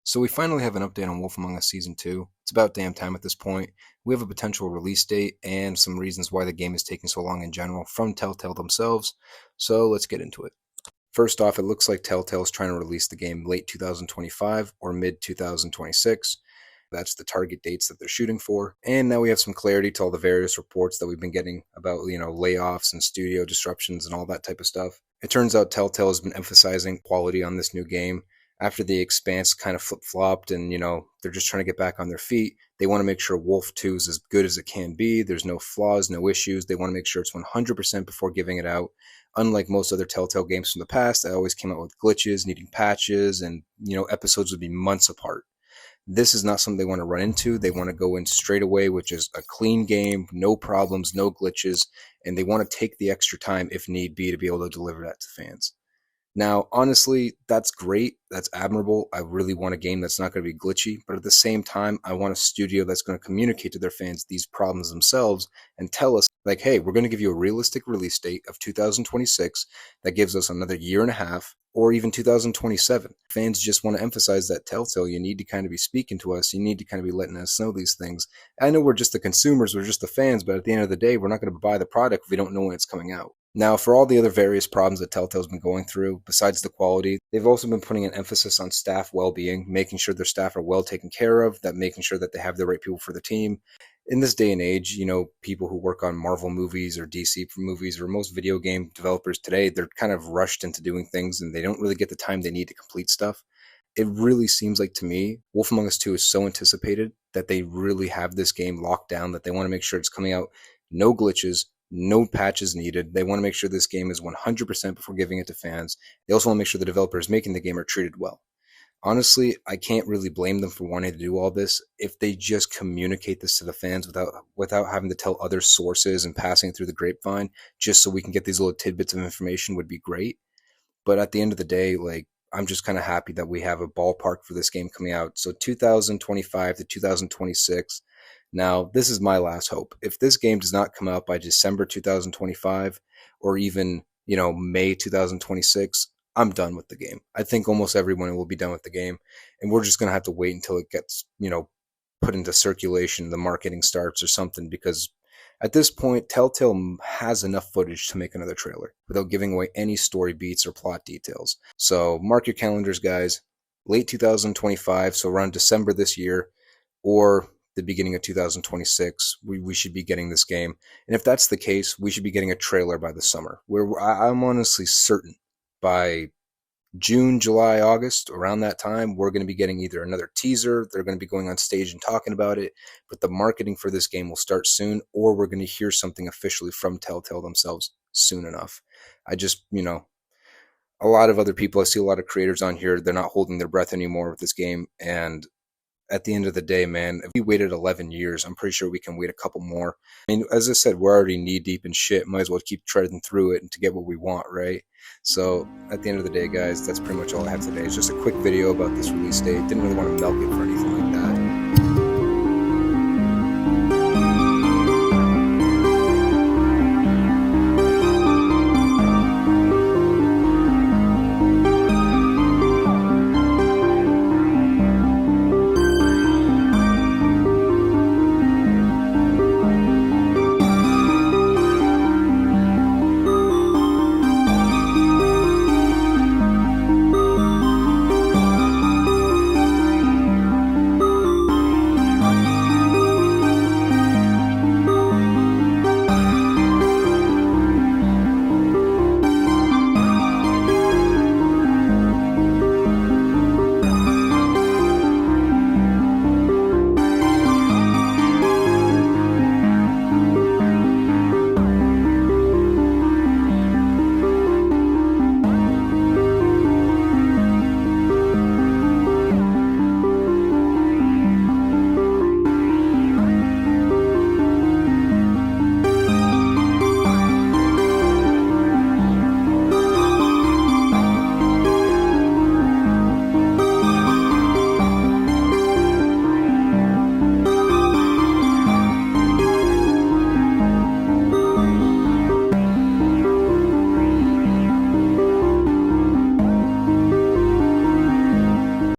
So we finally have an update on Wolf Among Us Season 2. It's about damn time at this point. We have a potential release date and some reasons why the game is taking so long in general from Telltale themselves. So let's get into it. First off, it looks like Telltale is trying to release the game late 2025 or mid 2026. That's the target dates that they're shooting for. And now we have some clarity to all the various reports that we've been getting about, layoffs and studio disruptions and all that type of stuff. It turns out Telltale has been emphasizing quality on this new game. After the Expanse kind of flip-flopped and, they're just trying to get back on their feet, they want to make sure Wolf 2 is as good as it can be. There's no flaws, no issues. They want to make sure it's 100% before giving it out. Unlike most other Telltale games from the past, that always came out with glitches, needing patches, and, episodes would be months apart. This is not something they want to run into. They want to go in straight away, which is a clean game, no problems, no glitches, and they want to take the extra time if need be to be able to deliver that to fans. Now, honestly, that's great. That's admirable. I really want a game that's not going to be glitchy, but at the same time, I want a studio that's going to communicate to their fans these problems themselves and tell us, like, hey, we're going to give you a realistic release date of 2026 that gives us another year and a half, or even 2027. Fans just want to emphasize that Telltale, you need to kind of be speaking to us. You need to kind of be letting us know these things. I know we're just the consumers, we're just the fans, but at the end of the day, we're not going to buy the product if we don't know when it's coming out. Now, for all the other various problems that Telltale's been going through, besides the quality, they've also been putting an emphasis on staff well-being, making sure their staff are well taken care of, that making sure that they have the right people for the team. In this day and age, people who work on Marvel movies or DC movies or most video game developers today, they're kind of rushed into doing things and they don't really get the time they need to complete stuff. It really seems like to me, Wolf Among Us 2 is so anticipated that they really have this game locked down, that they want to make sure it's coming out, no glitches, no patches needed. They want to make sure this game is 100% before giving it to fans. They also want to make sure the developers making the game are treated well. Honestly, I can't really blame them for wanting to do all this. If they just communicate this to the fans without having to tell other sources and passing through the grapevine, just so we can get these little tidbits of information, would be great. But at the end of the day, I'm just kind of happy that we have a ballpark for this game coming out. So 2025 to 2026. Now, this is my last hope. If this game does not come out by December 2025 or even, May 2026, I'm done with the game. I think almost everyone will be done with the game, and we're just going to have to wait until it gets, put into circulation, the marketing starts or something, because at this point, Telltale has enough footage to make another trailer without giving away any story beats or plot details. So mark your calendars, guys. Late 2025, so around December this year, or the beginning of 2026, we should be getting this game. And if that's the case, we should be getting a trailer by the summer. I'm honestly certain by June, July, August, around that time, we're going to be getting either another teaser, they're going to be going on stage and talking about it, but the marketing for this game will start soon, or we're going to hear something officially from Telltale themselves soon enough. I just, a lot of other people, I see a lot of creators on here, they're not holding their breath anymore with this game, and at the end of the day, man, if we waited 11 years, I'm pretty sure we can wait a couple more. I mean, as I said, we're already knee deep in shit. Might as well keep treading through it and to get what we want, right? So at the end of the day, guys, that's pretty much all I have today. It's just a quick video about this release date. Didn't really want to milk it for anything like that.